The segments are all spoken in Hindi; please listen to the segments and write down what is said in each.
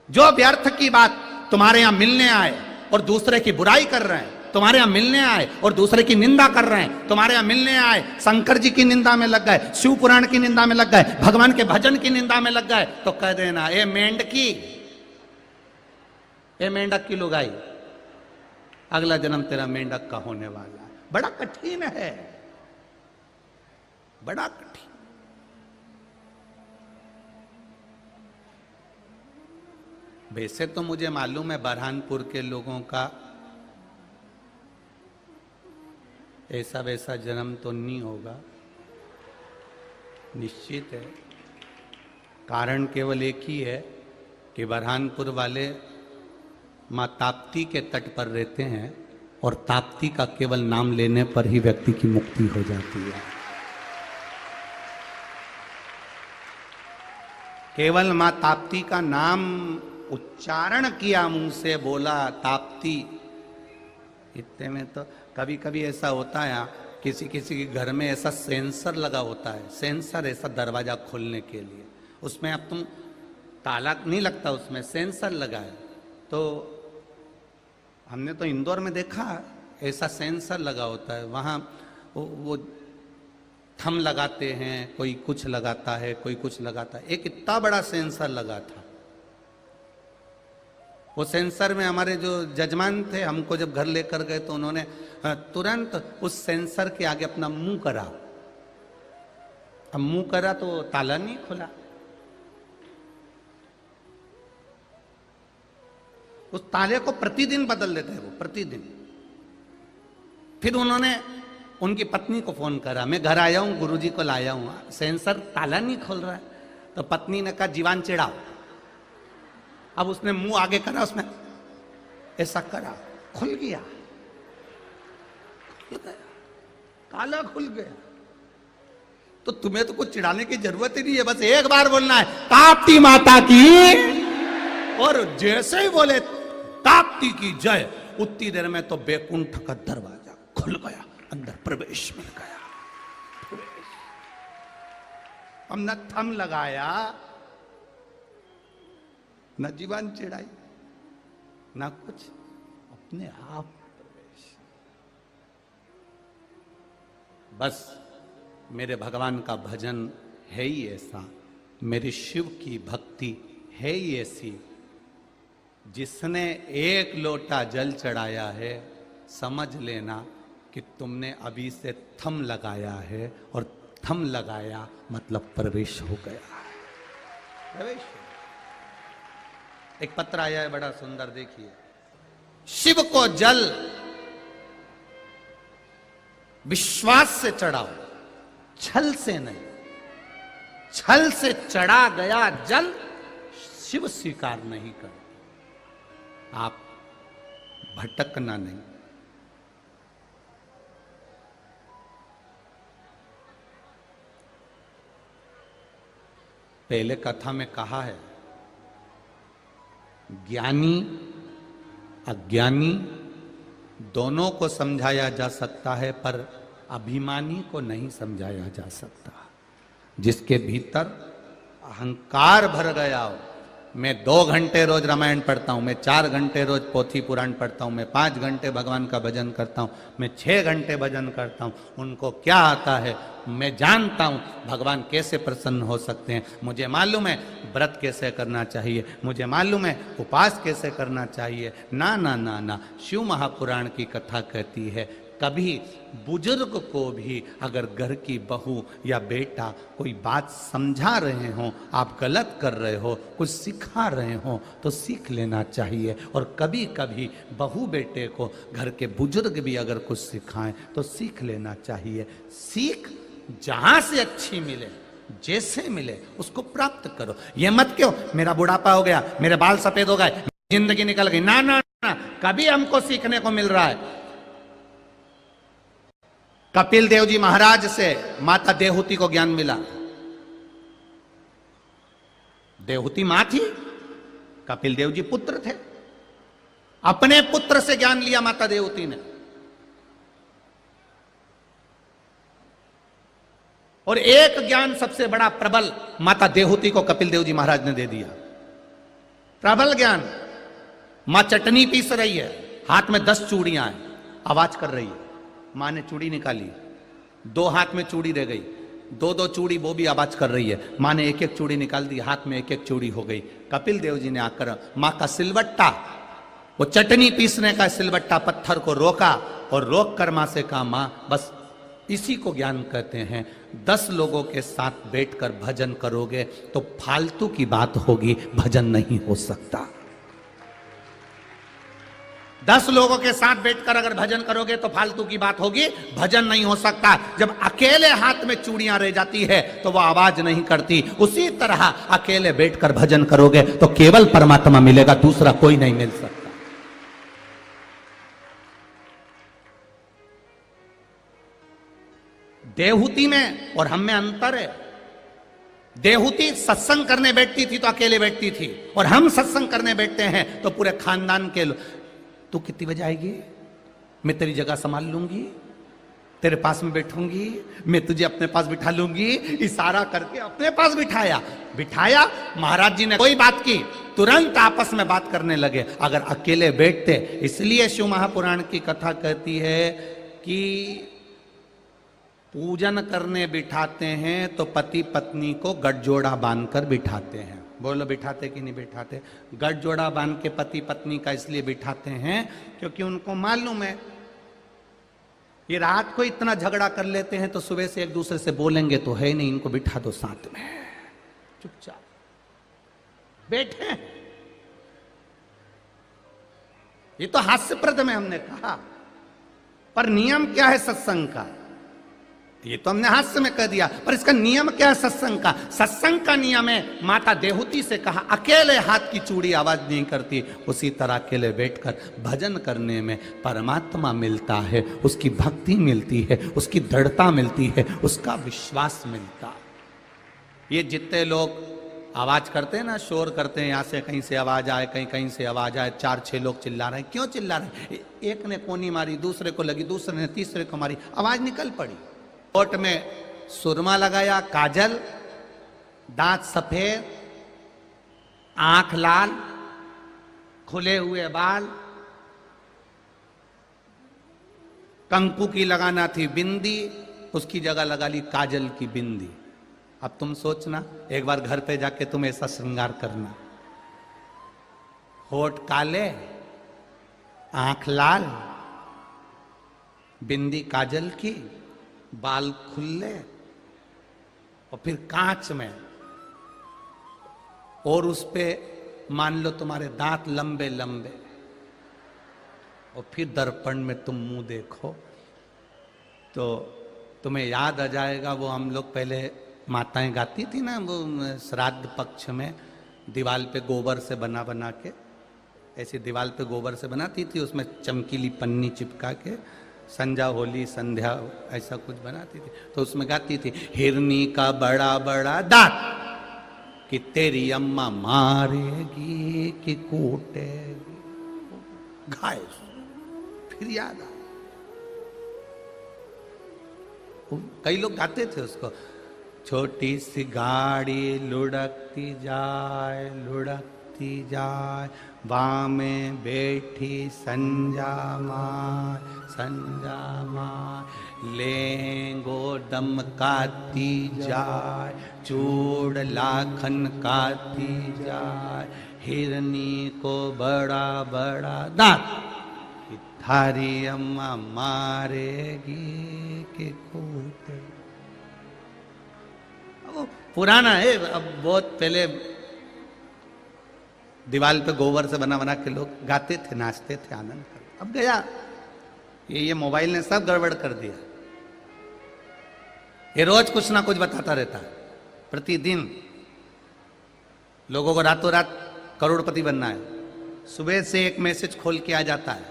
जो व्यर्थ की बात तुम्हारे यहां मिलने आए और दूसरे की बुराई कर रहे हैं, तुम्हारे यहां मिलने आए और दूसरे की निंदा कर रहे हैं, तुम्हारे यहां मिलने आए शंकर जी की निंदा में लग गए, शिव पुराण की निंदा में लग गए, भगवान के भजन की निंदा में लग गए, तो कह देना ए मेंढकी, ए मेंढक की लुगाई, अगला जन्म तेरा मेंढक का होने वाला है। बड़ा कठिन है, बड़ा कठिन। वैसे तो मुझे मालूम है बरहानपुर के लोगों का ऐसा वैसा जन्म तो नहीं होगा, निश्चित है। कारण केवल एक ही है कि बरहानपुर वाले माँ ताप्ती के तट पर रहते हैं और ताप्ती का केवल नाम लेने पर ही व्यक्ति की मुक्ति हो जाती है। केवल माँ ताप्ती का नाम उच्चारण किया, मुंह से बोला ताप्ती, इतने में तो कभी कभी ऐसा होता है किसी किसी के घर में ऐसा सेंसर लगा होता है, सेंसर ऐसा दरवाजा खोलने के लिए, उसमें अब तुम ताला नहीं लगता, उसमें सेंसर लगा है। तो हमने तो इंदौर में देखा ऐसा सेंसर लगा होता है, वहाँ वो थम लगाते हैं, कोई कुछ लगाता है, कोई कुछ लगाता है। एक इतना बड़ा सेंसर लगा था, वो सेंसर में हमारे जो जजमान थे हमको जब घर लेकर गए तो उन्होंने तुरंत उस सेंसर के आगे अपना मुंह करा। अब मुंह करा तो ताला नहीं खुला। उस ताले को प्रतिदिन बदल देते हैं वो, प्रतिदिन। फिर उन्होंने उनकी पत्नी को फोन करा, मैं घर आया हूं, गुरुजी को लाया हूं, सेंसर ताला नहीं खोल रहा है। तो पत्नी ने कहा जीवान चिढ़ाओ। अब उसने मुंह आगे करा, उसने ऐसा करा, खुल गया, खुल गया, ताला खुल गया। तो तुम्हें तो कुछ चिढ़ाने की जरूरत ही नहीं है, बस एक बार बोलना है ताप्ती माता की, और जैसे ही बोले ताप्ती की जय, उतनी देर में तो बैकुंठ का दरवाजा खुल गया, अंदर प्रवेश मिल गया। हमने थम लगाया, न जीवन चिढ़ाई ना कुछ, अपने आप प्रवेश। बस मेरे भगवान का भजन है ही ऐसा, मेरे शिव की भक्ति है ही ऐसी, जिसने एक लोटा जल चढ़ाया है, समझ लेना कि तुमने अभी से थम लगाया है, और थम लगाया मतलब प्रवेश हो गया है। प्रवेश। एक पत्र आया है बड़ा सुंदर, देखिए। शिव को जल विश्वास से चढ़ाओ, छल से नहीं। छल से चढ़ा गया जल शिव स्वीकार नहीं कर। आप भटकना नहीं। पहले कथा में कहा है, ज्ञानी अज्ञानी दोनों को समझाया जा सकता है, पर अभिमानी को नहीं समझाया जा सकता। जिसके भीतर अहंकार भर गया हो, मैं 2 घंटे रोज रामायण पढ़ता हूं, मैं 4 घंटे रोज पोथी पुराण पढ़ता हूं, मैं 5 घंटे भगवान का भजन करता हूं, मैं 6 घंटे भजन करता हूं, उनको क्या आता है, मैं जानता हूं भगवान कैसे प्रसन्न हो सकते हैं, मुझे मालूम है व्रत कैसे करना चाहिए, मुझे मालूम है उपास कैसे करना चाहिए। ना ना ना ना, शिव महापुराण की कथा कहती है, कभी बुजुर्ग को भी अगर घर की बहू या बेटा कोई बात समझा रहे हो, आप गलत कर रहे हो, कुछ सिखा रहे हो, तो सीख लेना चाहिए। और कभी कभी बहू बेटे को घर के बुजुर्ग भी अगर कुछ सिखाएं तो सीख लेना चाहिए। सीख जहां से अच्छी मिले, जैसे मिले, उसको प्राप्त करो। ये मत क्यों मेरा बुढ़ापा हो गया, मेरे बाल सफेद हो गए, जिंदगी निकल गई, ना ना ना, कभी हमको सीखने को मिल रहा है। कपिल देव जी महाराज से माता देवहूति को ज्ञान मिला। देवहूति मां थी, कपिल देव जी पुत्र थे। अपने पुत्र से ज्ञान लिया माता देवहूति ने, और एक ज्ञान सबसे बड़ा प्रबल माता देवहूति को कपिल देव जी महाराज ने दे दिया। प्रबल ज्ञान। मां चटनी पीस रही है, हाथ में 10 चूड़ियां हैं, आवाज कर रही है। मां ने चूड़ी निकाली, 2 हाथ में चूड़ी रह गई, 2-2 चूड़ी, वो भी आवाज कर रही है। मां ने 1-1 चूड़ी निकाल दी, हाथ में 1-1 चूड़ी हो गई। कपिल देव जी ने आकर मां का सिलवट्टा, वो चटनी पीसने का सिलवट्टा, पत्थर को रोका और रोक कर मां से कहा, मां बस इसी को ज्ञान कहते हैं। 10 लोगों के साथ बैठकर भजन करोगे तो फालतू की बात होगी, भजन नहीं हो सकता। 10 लोगों के साथ बैठकर अगर भजन करोगे तो फालतू की बात होगी, भजन नहीं हो सकता। जब अकेले हाथ में चूड़ियां रह जाती है तो वह आवाज नहीं करती। उसी तरह अकेले बैठकर भजन करोगे तो केवल परमात्मा मिलेगा, दूसरा कोई नहीं मिल सकता। देहूती में और हम में अंतर है। देहूती सत्संग करने बैठती थी तो अकेले बैठती थी, और हम सत्संग करने बैठते हैं तो पूरे खानदान के लोग, तू कितनी बजे आएगी, मैं तेरी जगह संभाल लूंगी, तेरे पास में बैठूंगी, मैं तुझे अपने पास बिठा लूंगी। इशारा करके अपने पास बिठाया। महाराज जी ने कोई बात की, तुरंत आपस में बात करने लगे। अगर अकेले बैठते, इसलिए शिव महापुराण की कथा कहती है कि पूजन करने बिठाते हैं तो पति पत्नी को गठजोड़ा बांधकर बिठाते हैं। बोलो बिठाते कि नहीं बिठाते? गठजोड़ा बांध के पति पत्नी का इसलिए बिठाते हैं क्योंकि उनको मालूम है ये रात को इतना झगड़ा कर लेते हैं तो सुबह से एक दूसरे से बोलेंगे तो है नहीं, इनको बिठा दो साथ में, चुपचाप बैठे। ये तो हास्यप्रद में हमने कहा, पर नियम क्या है सत्संग का? ये तो हमने हास्य में कह दिया, पर इसका नियम क्या है सत्संग का? सत्संग का नियम है, माता देहूती से कहा अकेले हाथ की चूड़ी आवाज नहीं करती, उसी तरह अकेले बैठकर भजन करने में परमात्मा मिलता है, उसकी भक्ति मिलती है, उसकी दृढ़ता मिलती है, उसका विश्वास मिलता है। ये जितने लोग आवाज करते हैं ना, शोर करते हैं, यहां से कहीं से आवाज आए, कहीं से आवाज आए, 4-6 लोग चिल्ला रहे हैं, क्यों चिल्ला रहे हैं? एक ने कोनी मारी, दूसरे को लगी, दूसरे ने तीसरे को मारी, आवाज निकल पड़ी। होठ में सुरमा लगाया, काजल, दांत सफेद, आंख लाल, खुले हुए बाल, कंकु की लगाना थी बिंदी, उसकी जगह लगा ली काजल की बिंदी। अब तुम सोचना, एक बार घर पे जाके तुम ऐसा श्रृंगार करना, होठ काले, आंख लाल, बिंदी काजल की, बाल खुले, और फिर कांच में, और उस पे मान लो तुम्हारे दांत लंबे लंबे, और फिर दर्पण में तुम मुंह देखो तो तुम्हें याद आ जाएगा वो हम लोग पहले माताएं गाती थी ना, वो श्राद्ध पक्ष में दीवार पे गोबर से बना बना के, ऐसी दीवार पे गोबर से बनाती थी, उसमें चमकीली पन्नी चिपका के संजा होली संध्या ऐसा कुछ बनाती थी, तो उसमें गाती थी, हिरनी का बड़ा बड़ा दांत कि तेरी अम्मा मारेगी कि कूटेगी, घाय। फिर याद आ, कई लोग गाते थे उसको, छोटी सी गाड़ी लुढ़कती जाए, बामे बैठी संजा माँ लेंगो दमकाती जाए, चूड़ लाखन काती जाए, हिरनी को बड़ा बड़ा दांत, थारी अम्मा मारेगी कि कूटे। पुराना है, अब बहुत पहले दीवार पे गोबर से बना बना के लोग गाते थे, नाचते थे, आनंद करते। अब गया ये मोबाइल ने सब गड़बड़ कर दिया। ये रोज कुछ ना कुछ बताता रहता है, प्रतिदिन लोगों को रातों रात करोड़पति बनना है। सुबह से एक मैसेज खोल के आ जाता है,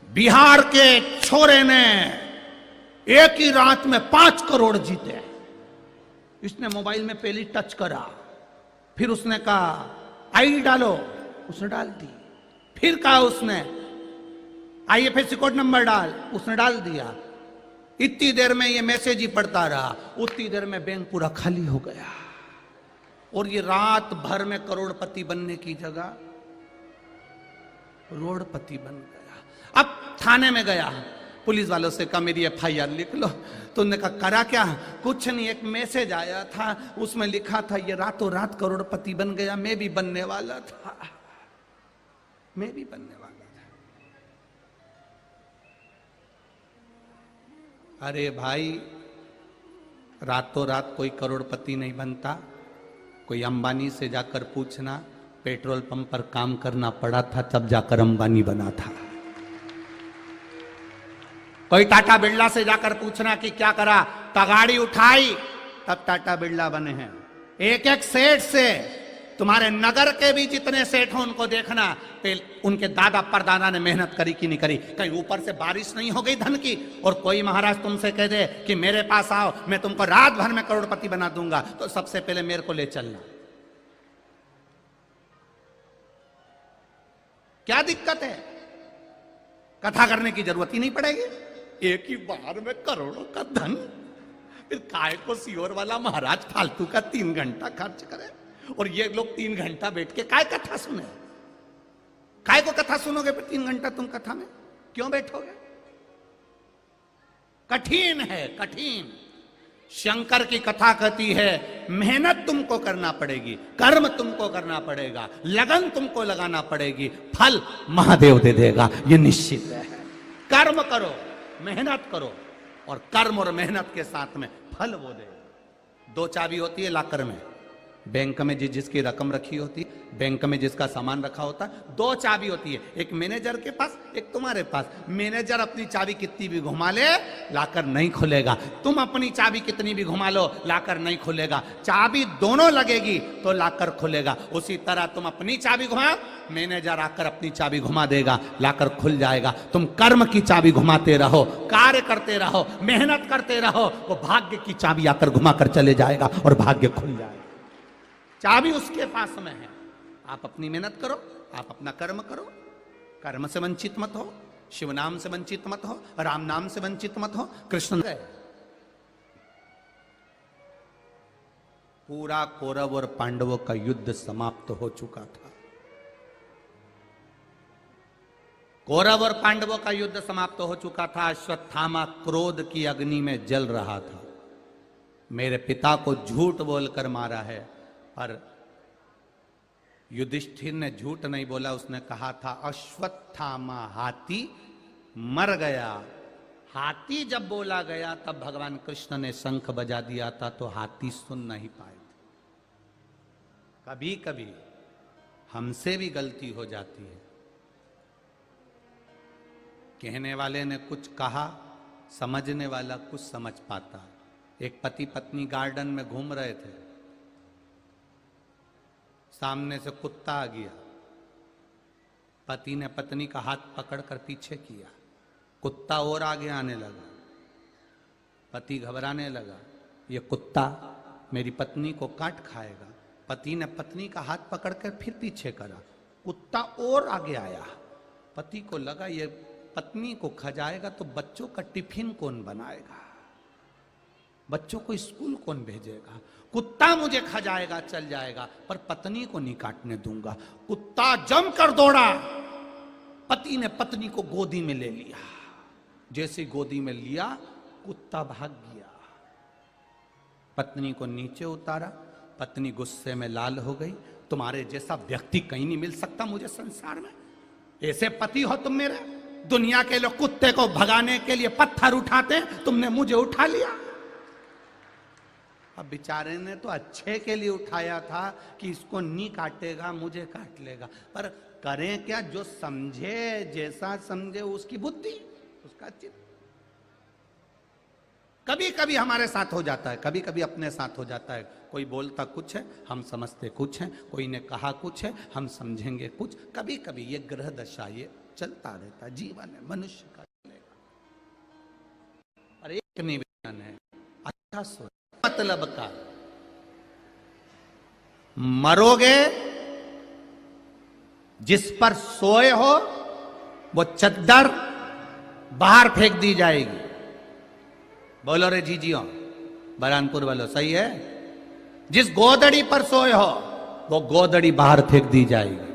बिहार के छोरे ने एक ही रात में 5 करोड़ जीते। इसने मोबाइल में पहले टच करा, फिर उसने कहा आईडी डालो, उसने डाल दी, फिर कहा उसने IFSC कोड नंबर डाल, उसने डाल दिया। इतनी देर में ये मैसेज ही पढ़ता रहा, उतनी देर में बैंक पूरा खाली हो गया। और ये रात भर में करोड़पति बनने की जगह रोडपति बन गया। अब थाने में गया, पुलिस वालों से कहा मेरी FIR लिख लो। तो उन्होंने कहा करा क्या? कुछ नहीं, एक मैसेज आया था, उसमें लिखा था ये रातों रात करोड़पति बन गया, मैं भी बनने वाला था, मैं भी बनने वाला था। अरे भाई, रातों रात कोई करोड़पति नहीं बनता। कोई अंबानी से जाकर पूछना, पेट्रोल पंप पर काम करना पड़ा था तब जाकर अंबानी बना था। कोई टाटा बिरला से जाकर पूछना कि क्या करा, तगाड़ी उठाई तब टाटा बिरला बने हैं। एक एक सेठ से, तुम्हारे नगर के भी जितने सेठ हो उनको देखना, उनके दादा परदादा ने मेहनत करी कि नहीं करी। कहीं ऊपर से बारिश नहीं हो गई धन की और कोई महाराज तुमसे कह दे कि मेरे पास आओ, मैं तुमको रात भर में करोड़पति बना दूंगा, तो सबसे पहले मेरे को ले चलना। क्या दिक्कत है? कथा करने की जरूरत ही नहीं पड़ेगी, एक ही बार में करोड़ों का धन। फिर काय को सियोर वाला महाराज फालतू का 3 घंटा खर्च करे और ये लोग 3 घंटा बैठ के काय कथा सुने? काय को कथा सुनोगे फिर 3 घंटा तुम कथा में क्यों बैठोगे? कठिन है, कठिन। शंकर की कथा कहती है मेहनत तुमको करना पड़ेगी, कर्म तुमको करना पड़ेगा, लगन तुमको लगाना पड़ेगी, फल महादेव दे देगा, ये निश्चित है। कर्म करो, मेहनत करो, और कर्म और मेहनत के साथ में फल वो दे। 2 चाबी होती है लाकर में, बैंक में जिसकी रकम रखी होती है, बैंक में जिसका सामान रखा होता है, 2 चाबी होती है, एक मैनेजर के पास, एक तुम्हारे पास। मैनेजर अपनी चाबी कितनी भी घुमा ले लाकर नहीं खुलेगा, तुम अपनी चाबी कितनी भी घुमा लो लाकर नहीं खुलेगा। चाबी दोनों लगेगी तो लाकर खुलेगा। उसी तरह तुम अपनी चाबी घुमाओ, मैनेजर आकर अपनी चाबी घुमा देगा, लाकर खुल जाएगा। तुम कर्म की चाबी घुमाते रहो, कार्य करते रहो, मेहनत करते रहो, वो भाग्य की चाबी आकर घुमाकर चले जाएगा और भाग्य खुल जाएगा। चाबी उसके पास में है। आप अपनी मेहनत करो, आप अपना कर्म करो, कर्म से वंचित मत हो, शिव नाम से वंचित मत हो, राम नाम से वंचित मत हो। कृष्ण पूरा कौरव और पांडवों का युद्ध समाप्त हो चुका था। कौरव और पांडवों का युद्ध समाप्त हो चुका था। अश्वत्थामा क्रोध की अग्नि में जल रहा था। मेरे पिता को झूठ बोलकर मारा है, पर युधिष्ठिर ने झूठ नहीं बोला। उसने कहा था अश्वत्थामा हाथी मर गया। हाथी जब बोला गया तब भगवान कृष्ण ने शंख बजा दिया था, तो हाथी सुन नहीं पाए थे। कभी कभी हमसे भी गलती हो जाती है। कहने वाले ने कुछ कहा, समझने वाला कुछ समझ पाता। एक पति पत्नी गार्डन में घूम रहे थे, सामने से कुत्ता आ गया। पति ने पत्नी का हाथ पकड़कर पीछे किया, कुत्ता और आगे आने लगा। पति घबराने लगा, ये कुत्ता मेरी पत्नी को काट खाएगा। पति ने पत्नी का हाथ पकड़कर फिर पीछे करा, कुत्ता और आगे आया। पति को लगा ये पत्नी को खा जाएगा तो बच्चों का टिफिन कौन बनाएगा, बच्चों को स्कूल कौन भेजेगा। कुत्ता मुझे खा जाएगा, चल जाएगा, पर पत्नी को नहीं काटने दूंगा। कुत्ता जमकर दौड़ा, पति ने पत्नी को गोदी में ले लिया। जैसे गोदी में लिया, कुत्ता भाग गया। पत्नी को नीचे उतारा, पत्नी गुस्से में लाल हो गई। तुम्हारे जैसा व्यक्ति कहीं नहीं मिल सकता मुझे संसार में, ऐसे पति हो तुम मेरे। दुनिया के लोग कुत्ते को भगाने के लिए पत्थर उठाते, तुमने मुझे उठा लिया। अब बेचारे ने तो अच्छे के लिए उठाया था कि इसको नहीं काटेगा, मुझे काट लेगा। पर करें क्या, जो समझे, जैसा समझे उसकी बुद्धि, उसका चित्त। कभी कभी हमारे साथ हो जाता है, कभी कभी अपने साथ हो जाता है। कोई बोलता कुछ है, हम समझते कुछ है। कोई ने कहा कुछ है, हम समझेंगे कुछ। कभी कभी ये ग्रह दशा ये चलता रहता है, जीवन है, मनुष्य का चलेगा। और एक निवेदन है, अच्छा सोच, मतलब का मरोगे, जिस पर सोए हो वो चद्दर बाहर फेंक दी जाएगी। बोलो रे जीजियो, बरहानपुर वालों, सही है? जिस गोदड़ी पर सोए हो वो गोदड़ी बाहर फेंक दी जाएगी।